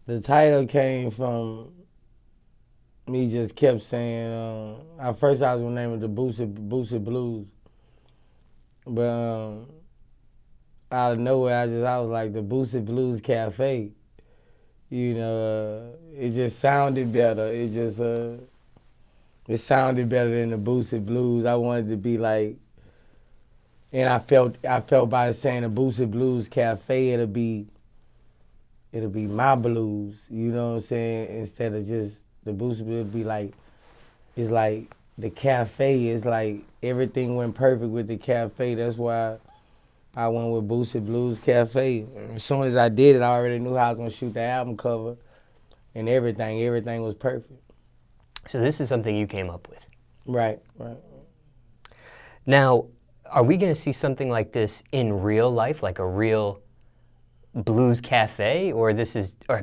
The title came from me just kept saying, at first I was going to name it the Boosie Blues. But out of nowhere, I was like the Boosie Blues Cafe. You know, it just sounded better. It sounded better than the Boosie Blues. I wanted to be like, and I felt by saying the Boosie Blues Cafe, it'll be my blues. You know what I'm saying? Instead of just the Boosie Blues, it'd be like, it's like the cafe is like everything went perfect with the cafe. That's why I went with Boosie Blues Cafe. As soon as I did it, I already knew how I was gonna shoot the album cover and everything. Everything was perfect. So this is something you came up with. Right. Now, are we gonna see something like this in real life, like a real blues cafe, or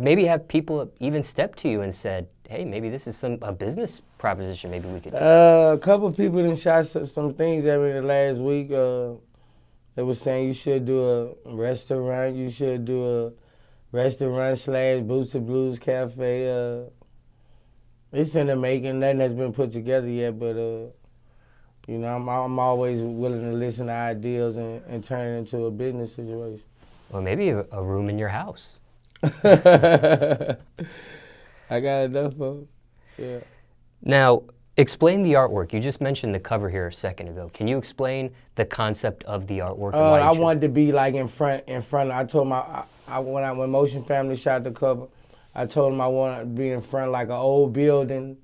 maybe have people even step to you and said, hey, maybe this is a business proposition maybe we could do? A couple of people done shot some things at me the last week. They were saying you should do a restaurant. You should do a restaurant / Boosie Blues Cafe. It's in the making. Nothing has been put together yet, but you know, I'm always willing to listen to ideas and turn it into a business situation. Or maybe a room in your house. I got enough of it. Yeah. Now, explain the artwork. You just mentioned the cover here a second ago. Can you explain the concept of the artwork? I wanted to be like in front. I told when Motion Family shot the cover, I told them I wanted to be in front like an old building,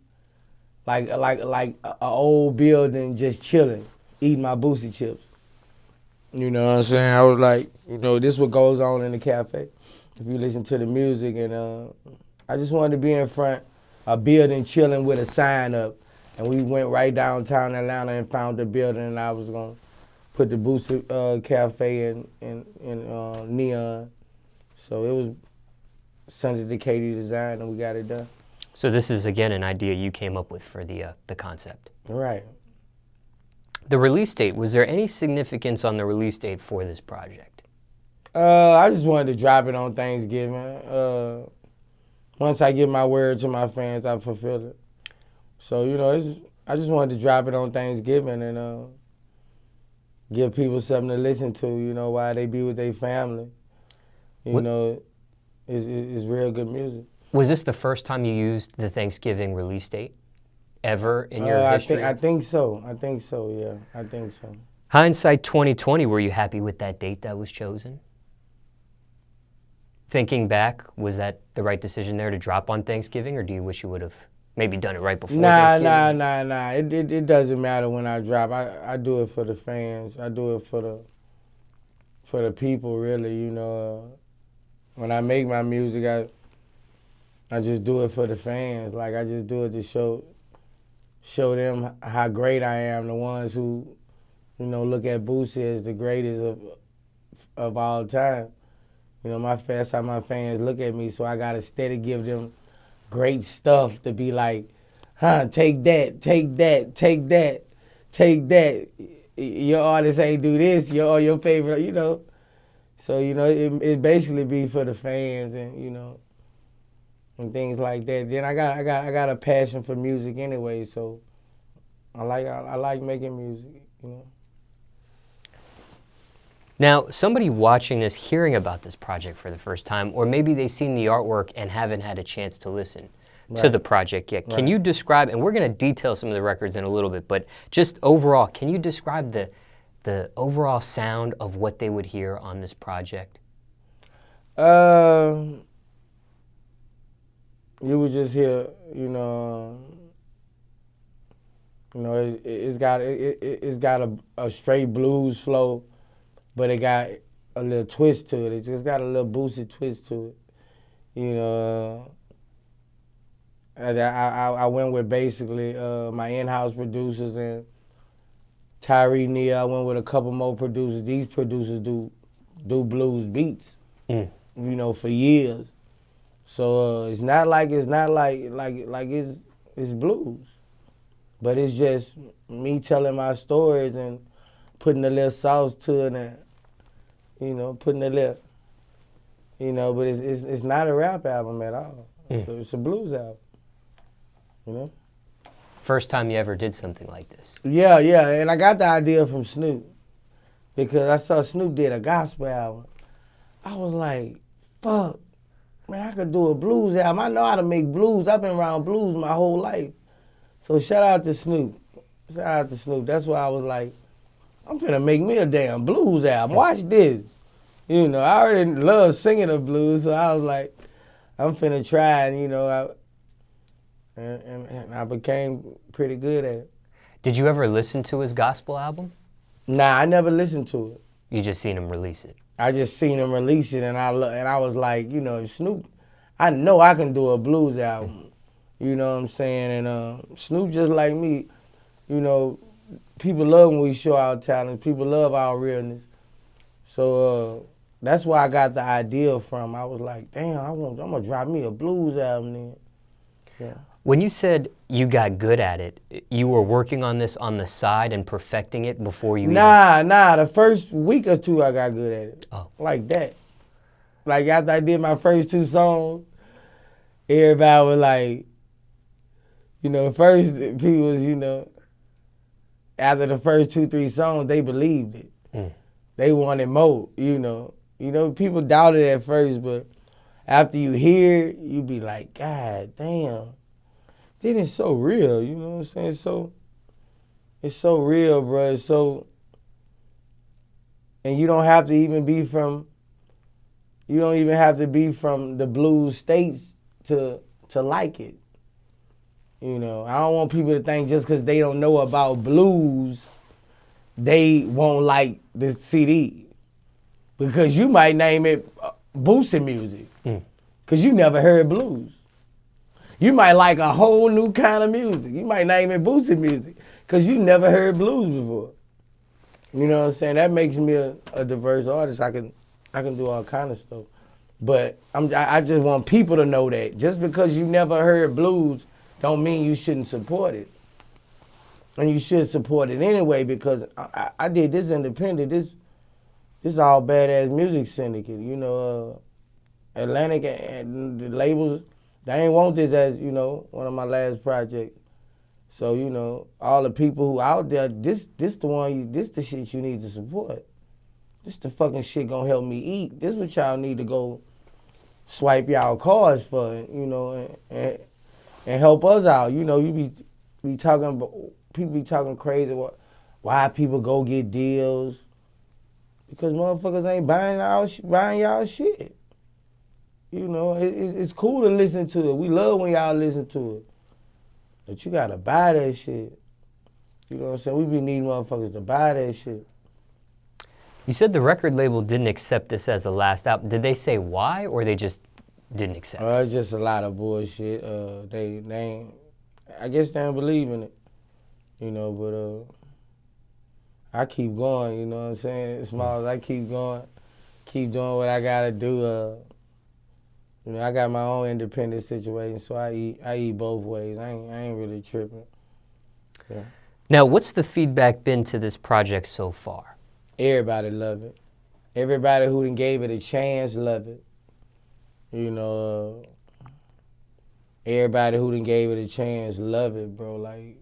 like an old building, just chilling, eating my Boosie chips. You know what I'm saying? I was like, you know, this is what goes on in the cafe. If you listen to the music, and I just wanted to be in front, a building chilling with a sign up. And we went right downtown Atlanta and found the building, and I was gonna put the Boosie Cafe in neon. So it was sent it to Katie Design, and we got it done. So this is again an idea you came up with for the concept. Right. The release date, was there any significance on the release date for this project? I just wanted to drop it on Thanksgiving. Once I give my word to my fans, I fulfill it. So, you know, I just wanted to drop it on Thanksgiving and give people something to listen to, you know, while they be with their family. You know, it's real good music. Was this the first time you used the Thanksgiving release date ever in your history? I think so, yeah. I think so. Hindsight 2020, were you happy with that date that was chosen? Thinking back, was that the right decision there to drop on Thanksgiving, or do you wish you would have maybe done it right before Thanksgiving? Nah. It doesn't matter when I drop. I do it for the fans. I do it for the people, really. You know, when I make my music, I just do it for the fans. Like, I just do it to show them how great I am. The ones who, you know, look at Boosie as the greatest of all time. You know, that's how my fans look at me. So I gotta steady give them great stuff to be like, take that. Your artist ain't do this, your favorite, you know. So, you know, it basically be for the fans and, you know, and things like that. Then I got a passion for music anyway, so I like making music, you know. Now, somebody watching this, hearing about this project for the first time, or maybe they've seen the artwork and haven't had a chance to listen to the project yet. Can you describe, and we're going to detail some of the records in a little bit, but just overall, can you describe the overall sound of what they would hear on this project? You would just hear, you know, it's got a straight blues flow, but it got a little twist to it. It's just got a little Boosie twist to it. You know, I went with basically my in-house producers and Tyree Neal. I went with a couple more producers. These producers do blues beats, you know, for years. So it's not like it's blues, but it's just me telling my stories and putting a little sauce to it, and you know, putting a little You know, but it's not a rap album at all. It's a blues album. You know. First time you ever did something like this? Yeah, and I got the idea from Snoop because I saw Snoop did a gospel album. I was like, fuck, man, I could do a blues album. I know how to make blues. I've been around blues my whole life. So shout out to Snoop. Shout out to Snoop. That's why I was like, I'm finna make me a damn blues album. Watch this. You know, I already love singing the blues, so I was like, I'm finna try, and you know, and I became pretty good at it. Did you ever listen to his gospel album? Nah, I never listened to it. You just seen him release it? I just seen him release it, and I was like, you know, Snoop, I know I can do a blues album. You know what I'm saying? And Snoop just like me, you know, people love when we show our talent. People love our realness. So that's where I got the idea from. I was like, damn, I'm gonna drop me a blues album then. Yeah. When you said you got good at it, you were working on this on the side and perfecting it before you Nah, the first week or two I got good at it. Oh. Like that. Like after I did my first 2 songs, everybody was like, you know, first people was, you know, after the first 2-3 songs, they believed it. They wanted more, you know. You know, people doubted at first, but after you hear it, you be like, God damn. Then it's so real, you know what I'm saying? It's so real, bro. It's so, and you don't have to even be from, the blues states to like it. You know, I don't want people to think just because they don't know about blues, they won't like the CD. Because you might name it Boosie music, because you never heard blues. You might like a whole new kind of music. You might name it Boosie music, because you never heard blues before. You know what I'm saying? That makes me a diverse artist. I can do all kind of stuff. But I just want people to know that just because you never heard blues don't mean you shouldn't support it. And you should support it anyway, because I did this independent. This is all BadAzz Music Syndicate. You know, Atlantic and the labels, they ain't want this as, you know, one of my last projects. So, you know, all the people who out there, this the shit you need to support. This the fucking shit gonna help me eat. This what y'all need to go swipe y'all cards for, you know, and help us out. You know, you be talking, people be talking crazy. Why people go get deals? Because motherfuckers ain't buying y'all shit. You know, it's cool to listen to it. We love when y'all listen to it. But you gotta buy that shit. You know what I'm saying? We be needing motherfuckers to buy that shit. You said the record label didn't accept this as the last album. Did they say why, or they just didn't accept it? It's just a lot of bullshit. They ain't, I guess they don't believe in it. You know, but I keep going, you know what I'm saying? Smallz, I keep going, keep doing what I gotta do. You know, I got my own independent situation, so I eat both ways. I ain't really tripping. Yeah. Now, what's the feedback been to this project so far? Everybody love it. Everybody who done gave it a chance love it. You know, everybody who done gave it a chance love it, bro. Like,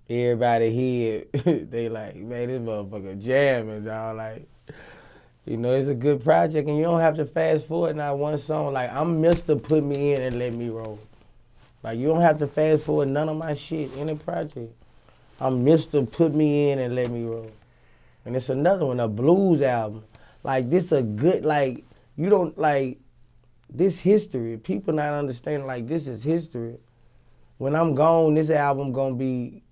everybody here, they like, man, this motherfucker jamming, dog. Like, you know, it's a good project, and you don't have to fast forward not one song. Like, I'm Mr. Put Me In and Let Me Roll. Like, you don't have to fast forward none of my shit in the project. I'm Mr. Put Me In and Let Me Roll. And it's another one, a blues album. Like, this a good, like, you don't, like, this history. People not understanding, like, this is history. When I'm gone, this album gonna be,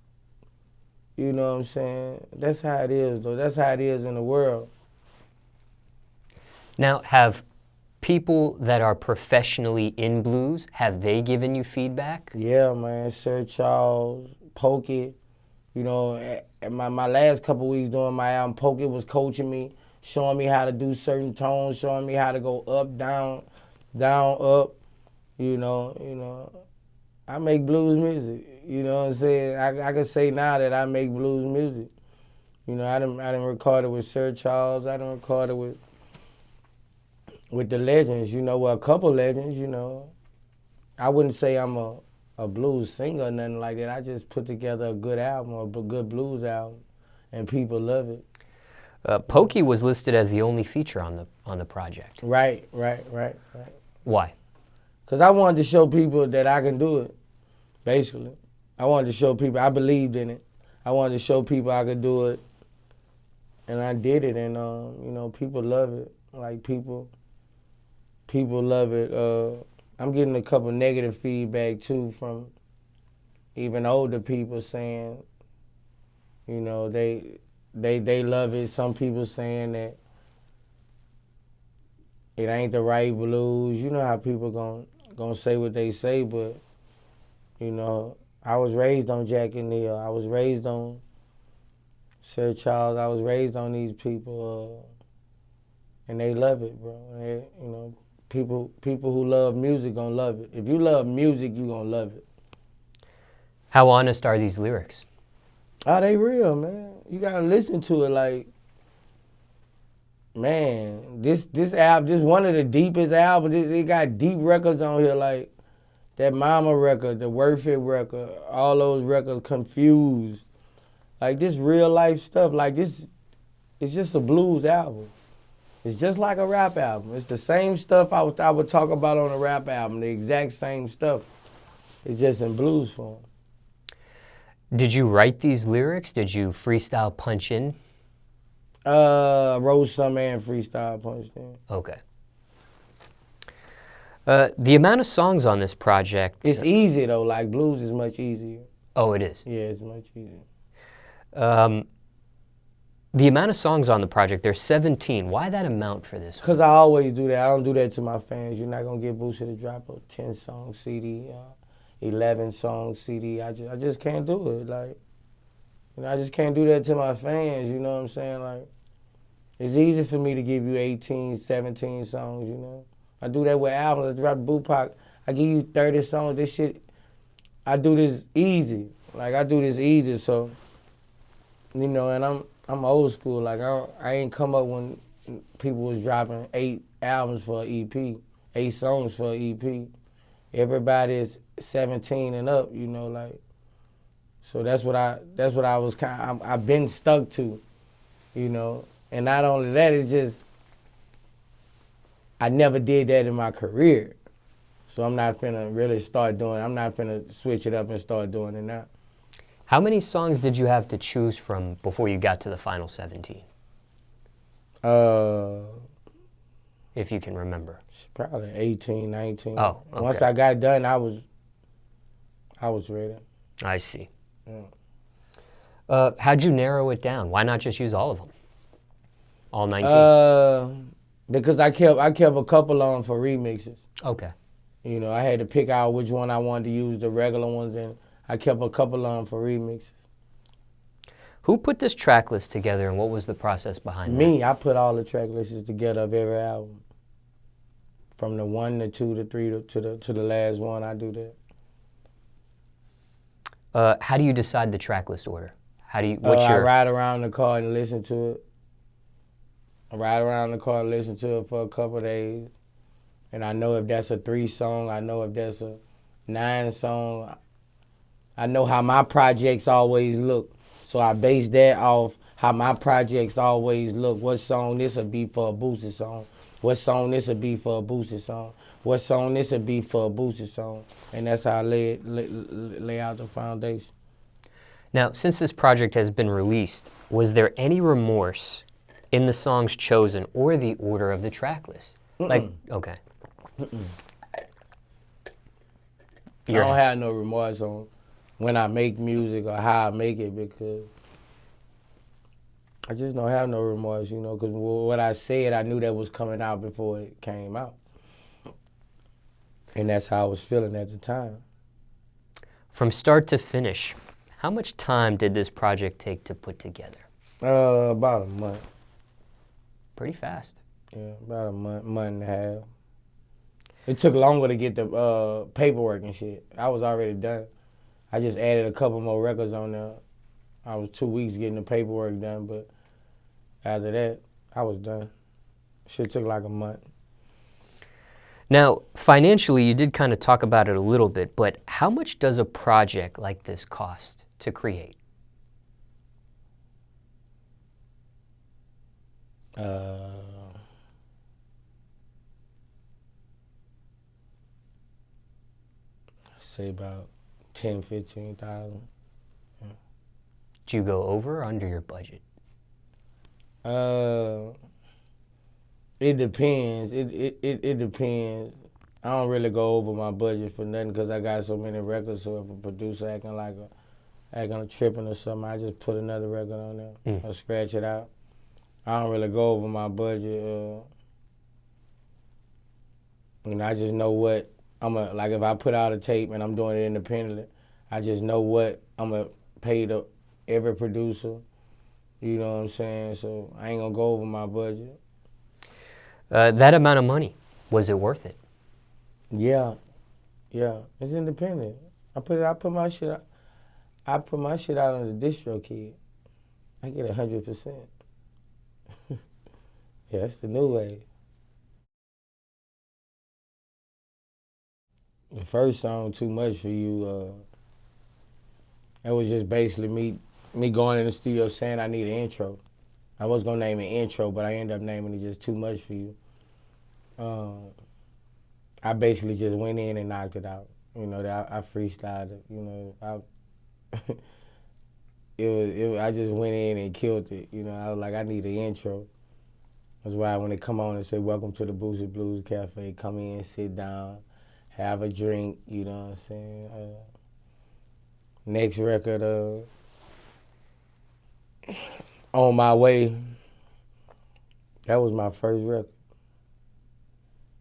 you know what I'm saying? That's how it is, though. That's how it is in the world. Now, have people that are professionally in blues, have they given you feedback? Yeah, man. Sir Charles, Pokey. You know, at my last couple weeks doing my album, Pokey was coaching me, showing me how to do certain tones, showing me how to go up, down, down, up. You know, I make blues music. You know what I'm saying? I can say now that I make blues music. You know, I done recorded with Sir Charles. I done recorded with with the legends, you know, well, a couple legends, you know. I wouldn't say I'm a blues singer or nothing like that. I just put together a good album, or a good blues album, and people love it. Pokey was listed as the only feature on the project. Right. Why? Because I wanted to show people that I can do it, basically. I wanted to show people I believed in it. I wanted to show people I could do it, and I did it, and you know, people love it. Like people love it. I'm getting a couple negative feedback too from even older people saying, you know, they love it. Some people saying that it ain't the right blues. You know how people gonna say what they say, but you know, I was raised on Jack and Neil. I was raised on Sir Charles. I was raised on these people, and they love it, bro. You know, people who love music gonna love it. If you love music, you gonna love it. How honest are these lyrics? Oh, they real, man. You gotta listen to it like, man, this album, this one of the deepest albums. They got deep records on here, like that Mama record, the Worth It record, all those records, Confused. Like this real life stuff, like this, it's just a blues album. It's just like a rap album. It's the same stuff I would talk about on a rap album, the exact same stuff. It's just in blues form. Did you write these lyrics? Did you freestyle punch in? Wrote some and freestyle punched in. Okay. The amount of songs on this project... It's easy though, like blues is much easier. Oh, it is? Yeah, it's much easier. The amount of songs on the project, there's 17. Why that amount for this? Because I always do that. I don't do that to my fans. You're not going to get Boosie to drop a 10-song CD, 11-song CD. I just can't do it. Like, you know, I just can't do that to my fans, you know what I'm saying? Like, it's easy for me to give you 18, 17 songs, you know? I do that with albums. I drop Bupac. I give you 30 songs. This shit, I do this easy. Like, I do this easy, so, you know, and I'm old school. Like, I ain't come up when people was dropping 8 albums for an EP, 8 songs for an EP. Everybody's 17 and up, you know, like. So that's what I was I've been stuck to, you know. And not only that, it's just I never did that in my career. So I'm not finna really start doing. I'm not finna switch it up and start doing it now. How many songs did you have to choose from before you got to the final 17? If you can remember. Probably 18, 19. Oh, okay. Once I got done, I was ready. I see. Yeah. How'd you narrow it down? Why not just use all of them? All 19? Because I kept a couple on for remixes. Okay. You know, I had to pick out which one I wanted to use, the regular ones, and I kept a couple on for remixes. Who put this track list together, and what was the process behind that? Me, I put all the track lists together of every album. From the 1 to 2 to 3 to the last one, I do that. How do you decide the track list order? I ride around the car and listen to it. I ride around the car and listen to it for a couple of days. And I know if that's a 3-song, I know if that's a 9-song. I know how my projects always look. So I base that off how my projects always look. What song this will be for a Boosie song? What song this will be for a Boosie song? What song this will be for a Boosie song? And that's how I lay out the foundation. Now, since this project has been released, was there any remorse in the songs chosen or the order of the track list? Like, okay. I don't have no remorse on when I make music or how I make it, because I just don't have no remorse, you know, because what I said, I knew that was coming out before it came out. And that's how I was feeling at the time. From start to finish, how much time did this project take to put together? About a month. Pretty fast. Yeah, about a month and a half. It took longer to get the paperwork and shit. I was already done. I just added a couple more records on there. I was 2 weeks getting the paperwork done, but after that, I was done. Shit took like a month. Now, financially, you did kind of talk about it a little bit, but how much does a project like this cost to create? Say about 10, 15,000. Do you go over or under your budget? It depends. It depends. I don't really go over my budget for nothing because I got so many records. So if a producer acting tripping or something, I just put another record on there or scratch it out. I don't really go over my budget. I just know what like if I put out a tape and I'm doing it independently, I just know what I'm gonna pay every producer. You know what I'm saying? So I ain't gonna go over my budget. That amount of money, was it worth it? Yeah, it's independent. I put my shit out. I put my shit out on the distro kid. I get 100%. Yeah, that's the new way. The first song, Too Much For You, that was just basically me going in the studio saying I need an intro. I was gonna name it intro, but I ended up naming it just Too Much For You. I basically just went in and knocked it out. I freestyled it. I just went in and killed it. I was like, I need an intro. That's why when they come on and say, welcome to the Boosie Blues Cafe, come in, sit down, have a drink, you know what I'm saying? Next record, On My Way, that was my first record.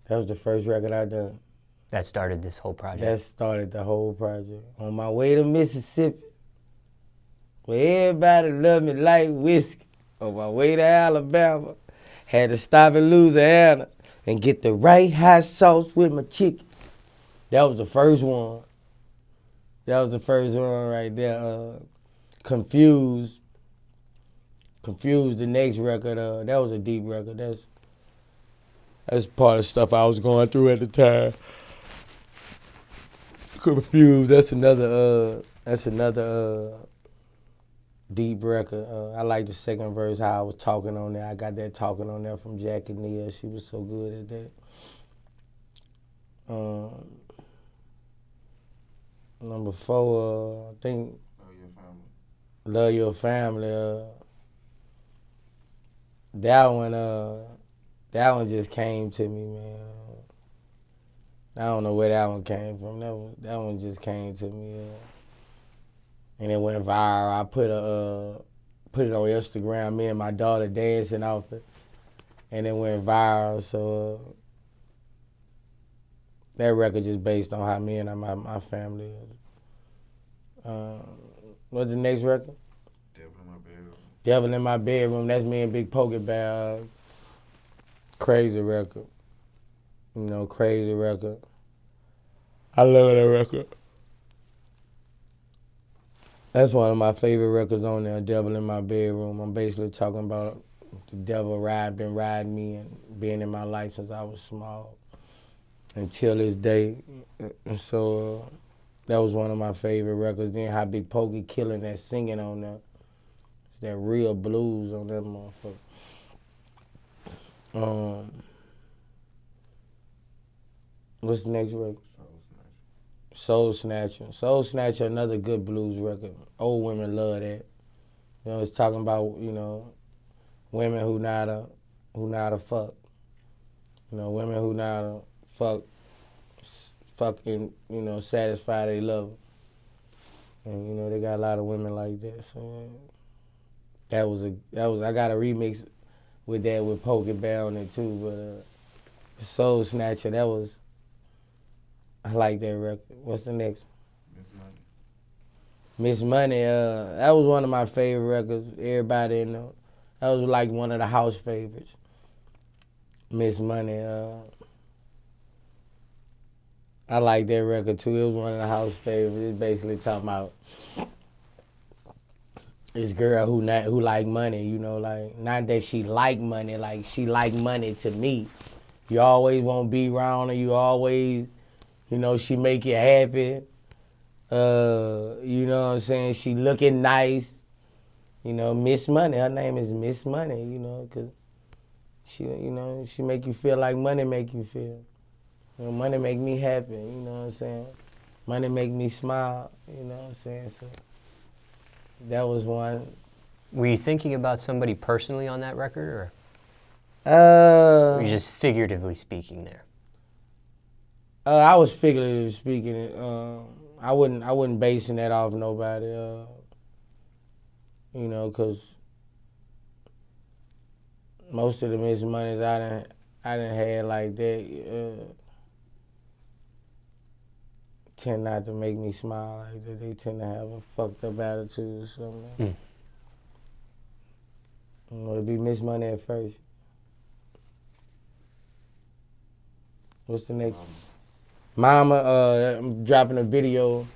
That was the first record I done. That started this whole project? That started the whole project. On my way to Mississippi, where everybody love me like whiskey. On my way to Alabama, had to stop in Louisiana and get the right hot sauce with my chicken. That was the first one. That was the first one right there. Confused, the next record, that was a deep record. That's part of the stuff I was going through at the time. Confused, that's another deep record. I like the second verse, how I was talking on there. I got that talking on there from Jackie Nia. She was so good at that. Number 4, I think Love Your Family. That one just came to me, man. I don't know where that one came from. That one just came to me. And it went viral. I put it on Instagram, me and my daughter dancing off it. And it went viral, so that record just based on how me and my family is. What's the next record? Devil in My Bedroom. That's me and Big Pokey Bear. Crazy record. Crazy record. I love that record. That's one of my favorite records on there, Devil in My Bedroom. I'm basically talking about the devil been riding me and being in my life since I was small until this day. And so that was one of my favorite records. Then how Big Pokey killing that singing on there. It's that real blues on that motherfucker. What's the next record? Soul Snatcher. Soul Snatcher, another good blues record. Old women love that. It's talking about, women who know how to fuck. Women who know how to fucking, satisfy their love. And, they got a lot of women like that. So that was I got a remix with that with Pokey Bear on it too, but Soul Snatcher, I like that record. What's the next one? Miss Money. That was one of my favorite records. Everybody that was like one of the house favorites. Miss Money. I like that record too. It was one of the house favorites. It's basically talking about this girl who like money, like not that she like money, like she like money to me. You always want to be around her. You always, she make you happy. You know what I'm saying? She looking nice. Miss Money. Her name is Miss Money, because she make you feel like money make you feel. Money make me happy, you know what I'm saying? Money make me smile, you know what I'm saying? So that was one. Were you thinking about somebody personally on that record, or were you just figuratively speaking there? I was figuratively speaking. I wasn't basing that off nobody, because most of the Miss Moneys I done had like that tend not to make me smile like that. They tend to have a fucked up attitude or something. It'd be Miss Money at first. What's the next? Mama, I'm dropping a video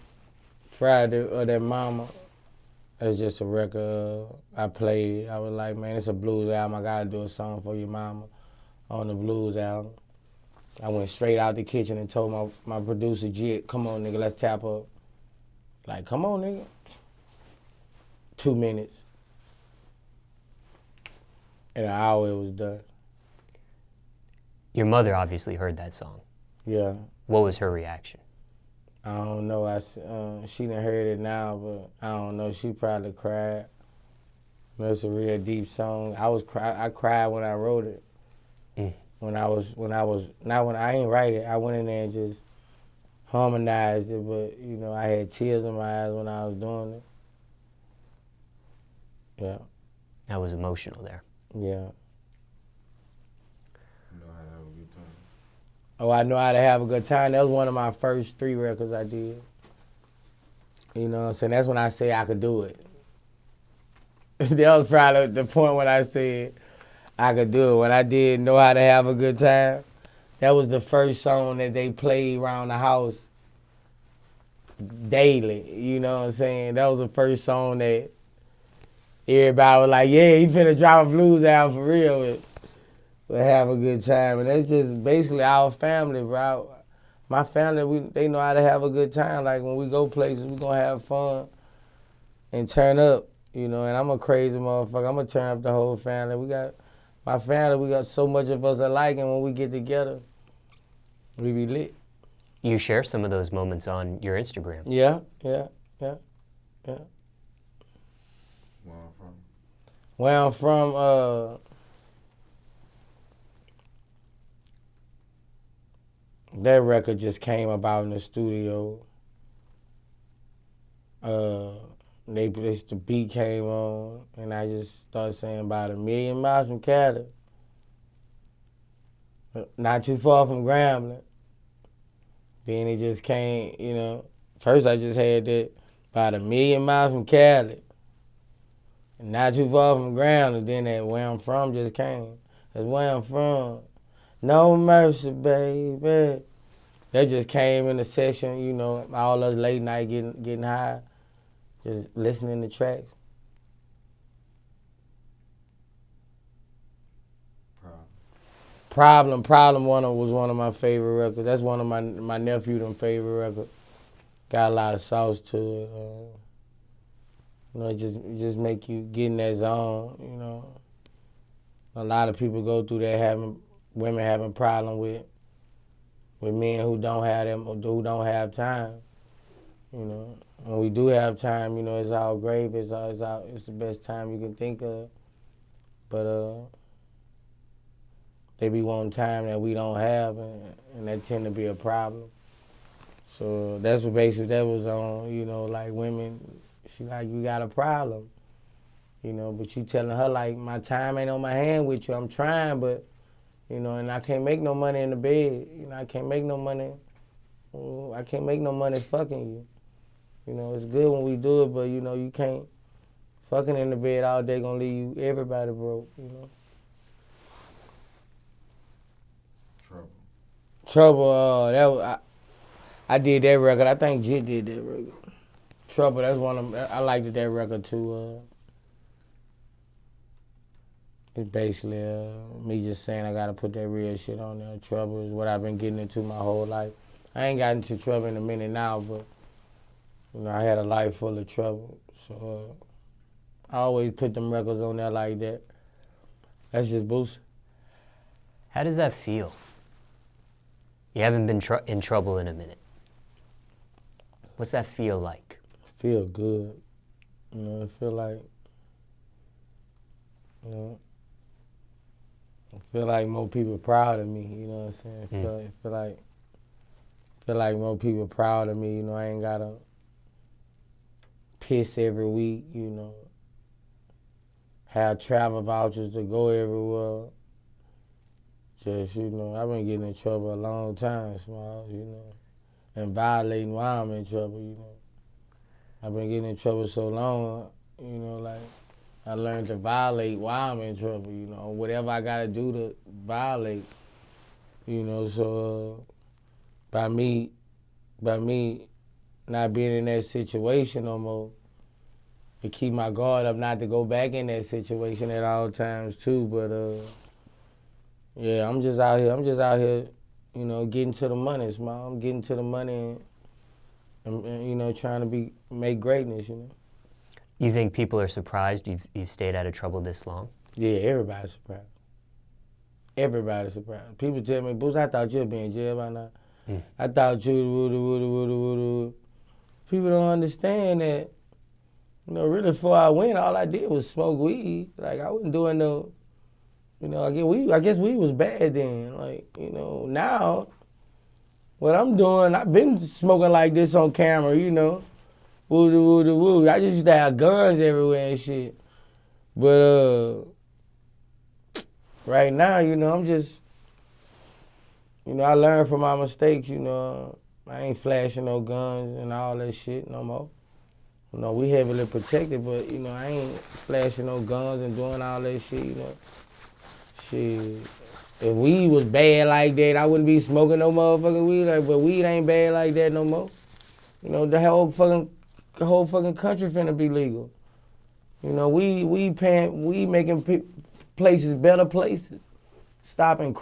Friday of that Mama. That's just a record I played. I was like, man, it's a blues album. I gotta do a song for your mama on the blues album. I went straight out the kitchen and told my producer, Jit, come on, nigga, let's tap up. Like, come on, nigga. 2 minutes. In an hour, it was done. Your mother obviously heard that song. Yeah. What was her reaction? I don't know. She done heard it now, but I don't know. She probably cried. It's a real deep song. I cried when I wrote it. When I ain't write it. I went in there and just harmonized it, but I had tears in my eyes when I was doing it. Yeah. That was emotional there. Yeah. You know how to have a good time. Oh, I know how to have a good time. That was one of my first 3 records I did. You know what I'm saying? That's when I say I could do it. That was probably the point when I said I could do it. When I did Know How to Have a Good Time, that was the first song that they played around the house daily. You know what I'm saying? That was the first song that everybody was like, yeah, he finna drop a blues album for real. We'll have a good time. And that's just basically our family, bro. My family, they know how to have a good time. Like when we go places, we gonna have fun and turn up, and I'm a crazy motherfucker. I'm gonna turn up the whole family. We got so much of us alike, and when we get together, we be lit. You share some of those moments on your Instagram. Yeah. Where I'm from, that record just came about in the studio. The beat came on, and I just started saying about 1 million miles from Cali. Not too far from Grambling. Then it just came, first I just had that about 1 million miles from Cali. Not too far from Grambling. Then that Where I'm From just came. That's where I'm from. No mercy, baby. That just came in the session, all us late night getting high, just listening to tracks. Problem was one of my favorite records. That's one of my nephew them favorite records. Got a lot of sauce to it. Just make you get in that zone, A lot of people go through that women having problem with men who don't have time. When we do have time, it's all great. It's the best time you can think of. But they be wanting time that we don't have, and that tend to be a problem. So that's what basically that was on. Like women, she like, you got a problem. But you telling her like, my time ain't on my hand with you. I'm trying, but. And I can't make no money in the bed. I can't make no money. I can't make no money fucking you. It's good when we do it, but you can't. Fucking in the bed all day gonna leave everybody broke. Trouble. That was I did that record. I think Jit did that record. Trouble. That's one of them. I liked that record too. It's basically me just saying I gotta put that real shit on there. Trouble is what I've been getting into my whole life. I ain't got into trouble in a minute now, but I had a life full of trouble. So I always put them records on there like that. That's just Boosie. How does that feel? You haven't been in trouble in a minute. What's that feel like? Feel good. I feel like, I feel like more people proud of me, you know what I'm saying? Feel like more people proud of me, I ain't gotta piss every week, have travel vouchers to go everywhere. Just, I've been getting in trouble a long time, Smallz, and violating while I'm in trouble, I've been getting in trouble so long, like I learned to violate while I'm in trouble, whatever I gotta do to violate, so by me not being in that situation no more, to keep my guard up not to go back in that situation at all times too, but yeah, I'm just out here, getting to the money, Smallz. I'm getting to the money and trying to make greatness, You think people are surprised you've stayed out of trouble this long? Yeah, everybody's surprised. Everybody's surprised. People tell me, Boosie, I thought you'd be in jail by now. I thought you People don't understand that, really before I went, all I did was smoke weed. Like, I wasn't doing no, I guess weed was bad then. Like, now, what I'm doing, I've been smoking like this on camera, woo. I just used to have guns everywhere and shit. But right now, I'm just, I learned from my mistakes, I ain't flashing no guns and all that shit no more. We heavily protected, but, I ain't flashing no guns and doing all that shit, Shit. If weed was bad like that, I wouldn't be smoking no motherfucking weed. But weed ain't bad like that no more. The whole fucking country finna be legal. We making places better places. Slowing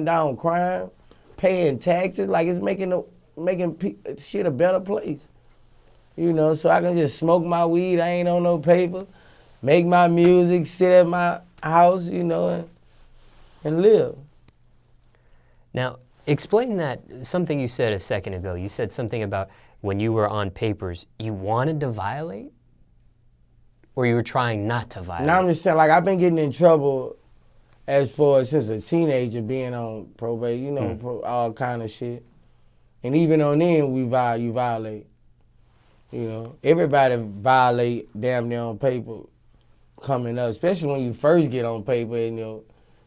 down crime, paying taxes, like it's making shit a better place. So I can just smoke my weed, I ain't on no paper, make my music, sit at my house, and live. Now, explain that, something you said a second ago. You said something about when you were on papers, you wanted to violate? Or you were trying not to violate? Now I'm just saying, like, I've been getting in trouble since a teenager, being on probate, all kind of shit. And even on then, you violate. Everybody violate damn near on paper coming up, especially when you first get on paper and you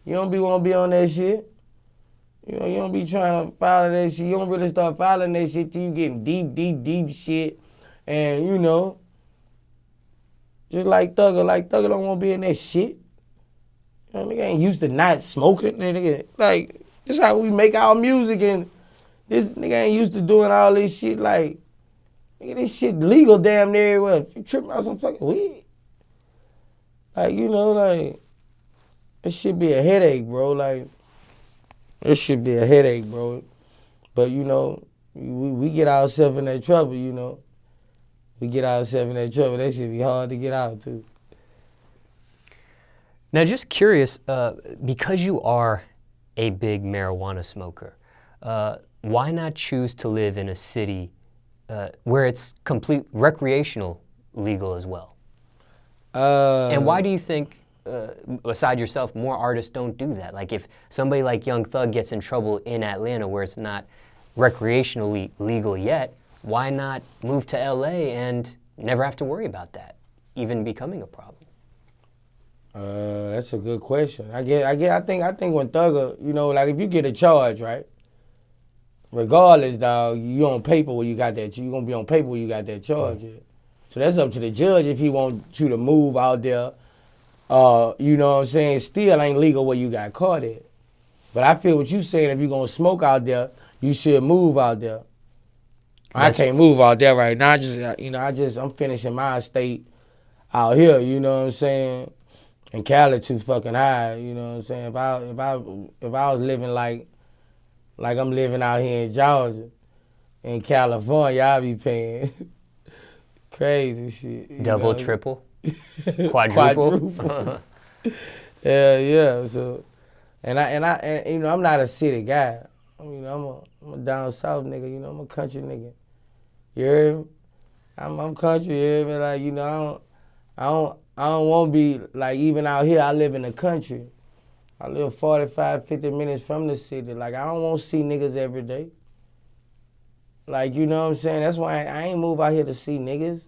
don't want to be on that shit. You don't be trying to follow that shit. You don't really start following that shit till you getting deep shit. And, just like Thugger don't want to be in that shit. Nigga ain't used to not smoking. Nigga, like, this how we make our music, and this nigga ain't used to doing all this shit. Like, nigga, this shit legal damn near everywhere. You tripping out some fucking weed. Like, like, it should be a headache, bro. Like, it should be a headache, bro. But, we get ourselves in that trouble, We get ourselves in that trouble. That should be hard to get out, too. Now, just curious, because you are a big marijuana smoker, why not choose to live in a city where it's complete recreational legal as well? And why do you think, beside yourself, more artists don't do that? Like, if somebody like Young Thug gets in trouble in Atlanta where it's not recreationally legal yet, why not move to LA and never have to worry about that even becoming a problem? That's a good question. I think when Thugger, like if you get a charge, right? Regardless, dog, you on paper where you got that. You gonna be on paper where you got that charge. Mm-hmm. So that's up to the judge if he wants you to move out there. You know what I'm saying? Still ain't legal where you got caught at. But I feel what you saying. If you gonna smoke out there, you should move out there. I can't move out there right now. I'm finishing my estate out here. You know what I'm saying? And Cali too fucking high, you know what I'm saying? If I was living like I'm living out here in Georgia, in California, I'd be paying crazy shit. Double, triple, quadruple. Quadruple. Yeah. So, and you know, I'm not a city guy. You know, I'm a down south nigga. You know, I'm a country nigga. You heard me? I'm country. You hear me? Like, you know, I don't want to be like, even out here. I live in the country. I live 45, 50 minutes from the city. Like, I don't want to see niggas every day. Like, you know what I'm saying? That's why I ain't move out here to see niggas.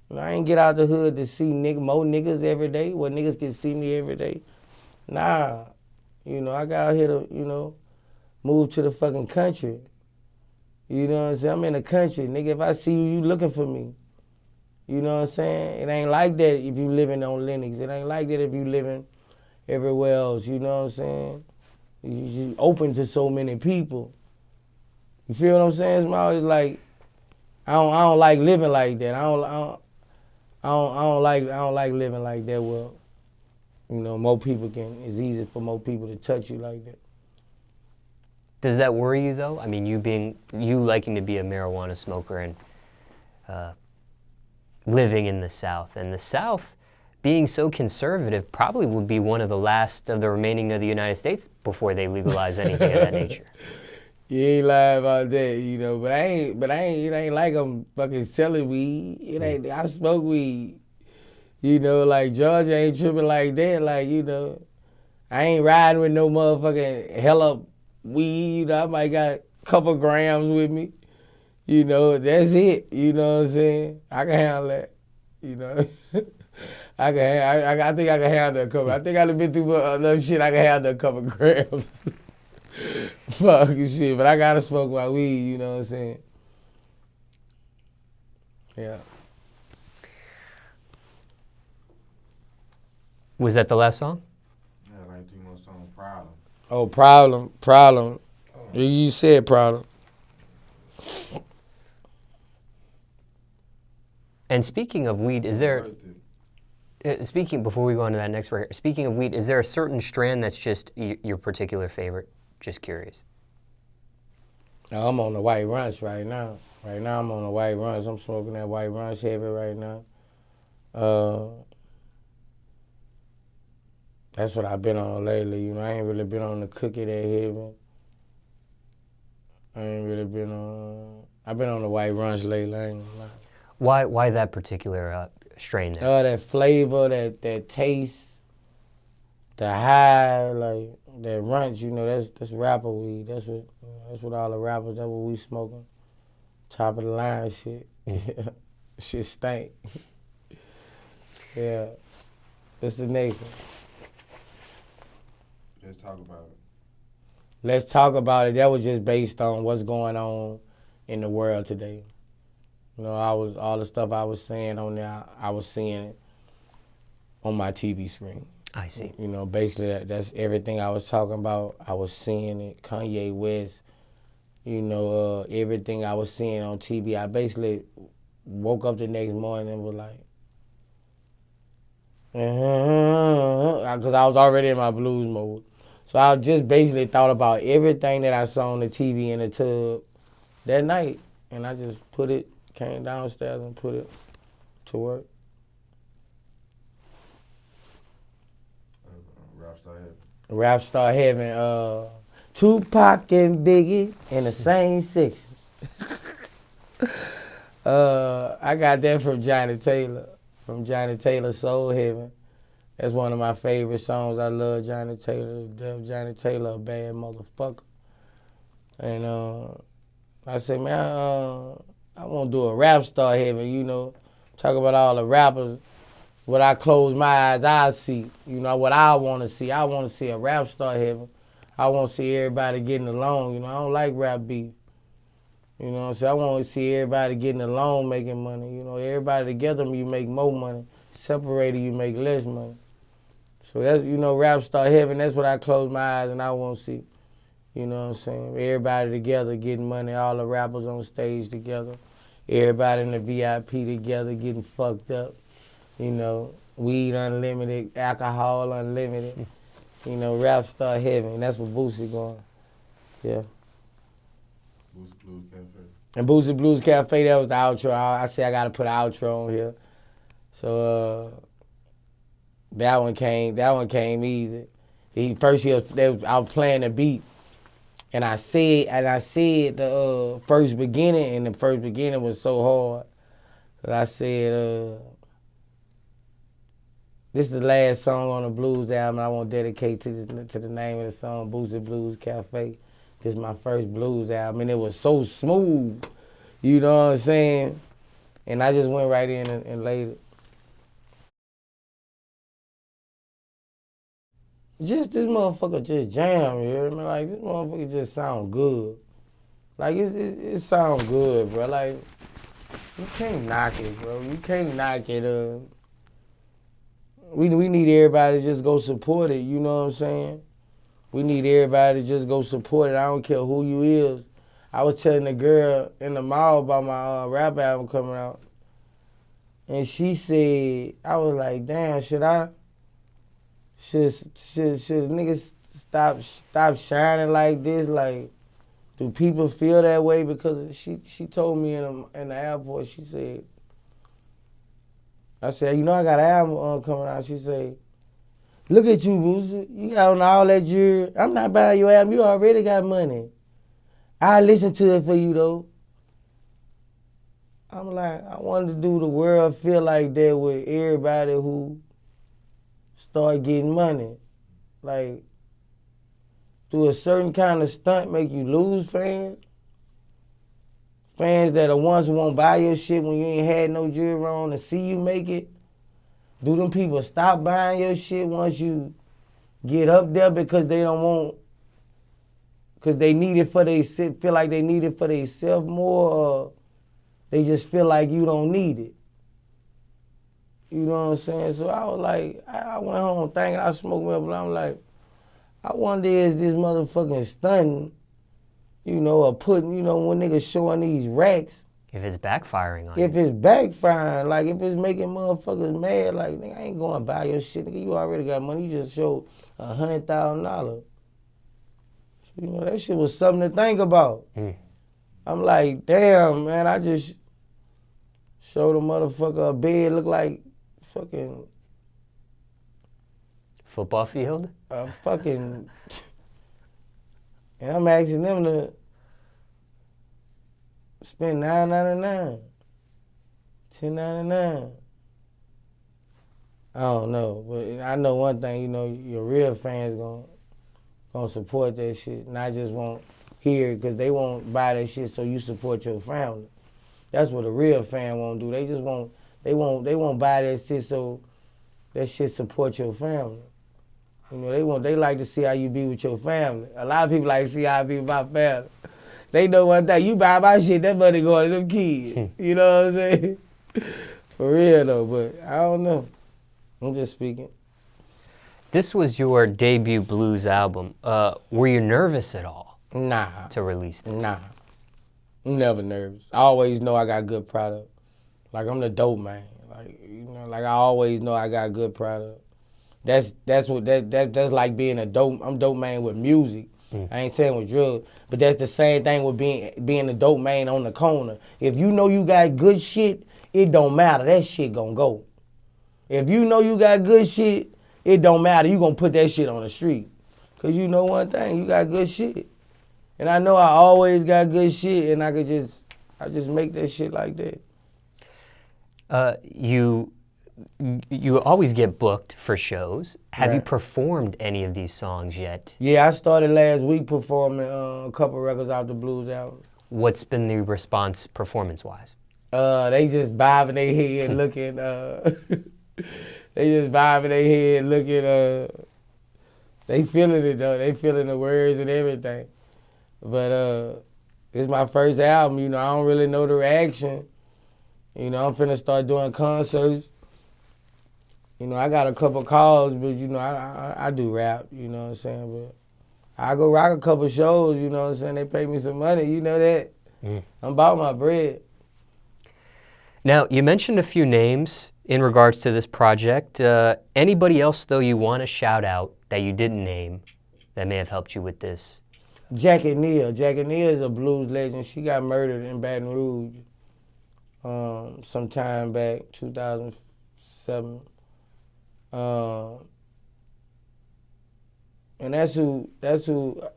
You know, I ain't get out the hood to see more niggas every day, where niggas can see me every day. Nah. You know, I got out here to, you know, move to the fucking country. You know what I'm saying? I'm in the country. Nigga, if I see you, you looking for me. You know what I'm saying? It ain't like that if you living on Lennox. It ain't like that if you living everywhere else. You know what I'm saying? You open to so many people. You feel what I'm saying, Smallz? It's like I don't like living like that. I don't like living like that. Well, you know, more people can. It's easy for more people to touch you like that. Does that worry you though? I mean, you liking to be a marijuana smoker and living in the South, and the South being so conservative probably would be one of the last of the remaining of the United States before they legalize anything of that nature. You ain't lying about that, you know. But it ain't like I'm fucking selling weed. It ain't. I smoke weed. You know, like Georgia ain't tripping like that. Like, you know, I ain't riding with no motherfucking hella weed. You know, I might got a couple grams with me. You know, that's it. You know what I'm saying? I can handle that. You know, I think I can handle a couple. I think I've been through enough shit. I can handle a couple grams. Fuck shit, but I gotta smoke my weed. You know what I'm saying? Yeah. Was that the last song? Yeah, like 3 more songs. Problem. Oh, problem. Oh. You said problem. And speaking of weed, is there? Before we go on to that next record, speaking of weed, is there a certain strand that's just your particular favorite? Just curious. I'm on the White Runch right now. Right now I'm on the White Runch. I'm smoking that White Runch heavy right now. That's what I've been on lately. You know, I ain't really been on the cookie that heavy. I ain't really been on. I've been on the White Runch lately. I ain't gonna lie. Why that particular strain there? That flavor, that taste, the high, like that Runch. You know, that's rapper weed. That's what all the rappers. That's what we smoking. Top of the line shit. Yeah, shit stank. Yeah. What's the next one? Let's talk about it. Let's talk about it. That was just based on what's going on in the world today. You know, all the stuff I was saying on there, I was seeing it on my TV screen. I see. You know, basically that's everything I was talking about. I was seeing it. Kanye West, you know, everything I was seeing on TV. I basically woke up the next morning and was like, because I was already in my blues mode. So I just basically thought about everything that I saw on the TV in the tub that night, and I just came downstairs and put it to work. Rap star Heaven. Tupac and Biggie in the same section. I got that from Johnny Taylor, Soul Heaven. That's one of my favorite songs. I love Johnny Taylor. Johnny Taylor, a bad motherfucker. And I said, man, I want to do a rap star Heaven, you know. Talk about all the rappers. When I close my eyes, I see. You know, what I want to see. I want to see a rap star Heaven. I want to see everybody getting along. You know, I don't like rap beef. You know what I'm saying? I want to see everybody getting along, making money. You know, everybody together, you make more money. Separated, you make less money. So that's, you know, rap star Heaven, that's what I close my eyes and I want to see. You know what I'm saying? Everybody together getting money, all the rappers on stage together. Everybody in the VIP together getting fucked up. You know, weed unlimited, alcohol unlimited. You know, rap star heaven. That's what Boosie going. Yeah. Boosie Blues Cafe. And Boosie Blues Cafe, that was the outro. I said I gotta put an outro on here. So that one came easy. I was playing the beat. And I said the first beginning, and the first beginning was so hard. 'Cause I said, this is the last song on the blues album I want to dedicate to the name of the song, Boosie Blues Cafe. This is my first blues album, and it was so smooth. You know what I'm saying? And I just went right in and laid it. Just this motherfucker just jam, you hear me? Like, this motherfucker just sound good. Like, it sound good, bro. Like, you can't knock it, bro. You can't knock it. We need everybody to just go support it, you know what I'm saying? We need everybody to just go support it. I don't care who you is. I was telling the girl in the mall about my rap album coming out. And she said, I was like, damn, should niggas stop shining like this? Like, do people feel that way? Because she told me in the airport, she said, I said, you know I got an album coming out. She said, look at you, Boosie. You got on all that jewelry. I'm not buying your album. You already got money. I listen to it for you, though. I'm like, I wanted to do the world feel like that with everybody who start getting money. Like, do a certain kind of stunt make you lose fans? Fans that are ones who won't buy your shit when you ain't had no jewelry on to see you make it? Do them people stop buying your shit once you get up there because they don't want, because they need it for feel like they need it for themselves more, or they just feel like you don't need it? You know what I'm saying? So I was like, I went home thinking I smoked me up, but I'm like, I wonder is this motherfucking stunting, you know, or putting, you know, when niggas showing these racks. If it's backfiring on you. If it's backfiring, like if it's making motherfuckers mad, like, nigga, I ain't going to buy your shit, nigga. You already got money. You just showed $100,000. You know, that shit was something to think about. I'm like, damn, man, I just showed a motherfucker a bed look like fucking football field? A fucking, and I'm asking them to spend $9.99, $10.99. I don't know, but I know one thing, you know, your real fans gonna support that shit, and I just won't hear it because they won't buy that shit so you support your family. That's what a real fan won't do. They just won't, they won't buy that shit so that shit support your family. You know, they like to see how you be with your family. A lot of people like to see how I be with my family. They know one thing, you buy my shit, that money going to them kids. You know what I'm saying? For real though, but I don't know. I'm just speaking. This was your debut blues album. Were you nervous at all? Nah. To release this? Nah. I'm never nervous. I always know I got good product. Like, I'm the dope man. Like, you know, like I always know I got good product. That's like being a dope. I'm dope man with music. I ain't saying with drugs, but that's the same thing with being a dope man on the corner. If you know you got good shit, it don't matter. That shit gonna go. If you know you got good shit, it don't matter. You gonna put that shit on the street. Cause you know one thing, you got good shit. And I know I always got good shit, and I just make that shit like that. You always get booked for shows. Have you Right. performed any of these songs yet? Yeah, I started last week performing a couple records out the blues album. What's been the response performance-wise? They just bobbing their head looking, they just bobbing their head looking, they feeling it though. They feeling the words and everything. But it's my first album, you know, I don't really know the reaction. You know, I'm finna start doing concerts. You know, I got a couple calls, but you know, I do rap, you know what I'm saying? But I go rock a couple shows, you know what I'm saying? They pay me some money, you know that. I'm about my bread. Now, you mentioned a few names in regards to this project. Anybody else, though, you want to shout out that you didn't name that may have helped you with this? Jackie Neal. Jackie Neal is a blues legend. She got murdered in Baton Rouge some time back, 2007. And that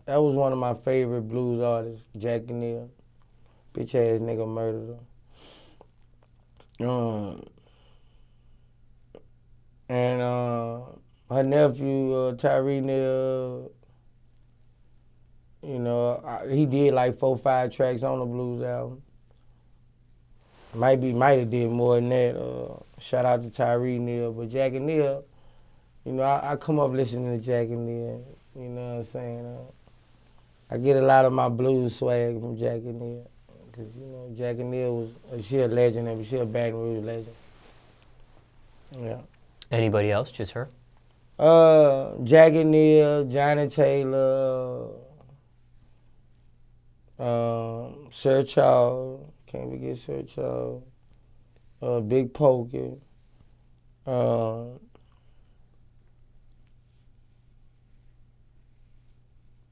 was one of my favorite blues artists, Jackie Neal. Bitch ass nigga murdered her. And her nephew, Tyree Neal, you know, he did like 4 or 5 tracks on the blues album. Might have did more than that. Shout out to Tyree Neal, but Jackie Neal, you know, I come up listening to Jackie Neal. You know what I'm saying? I get a lot of my blues swag from Jackie Neal, cause you know Jackie Neal she a legend, and she a Baton Rouge legend. Yeah. Anybody else? Just her? Jackie Neal, Johnny Taylor, Sir Charles. Can't forget Sir Charles. Big Poker.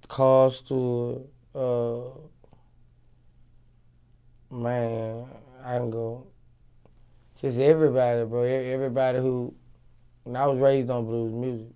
Carl Stewart. Man, I can go. Just everybody, bro. Everybody who. And I was raised on blues music.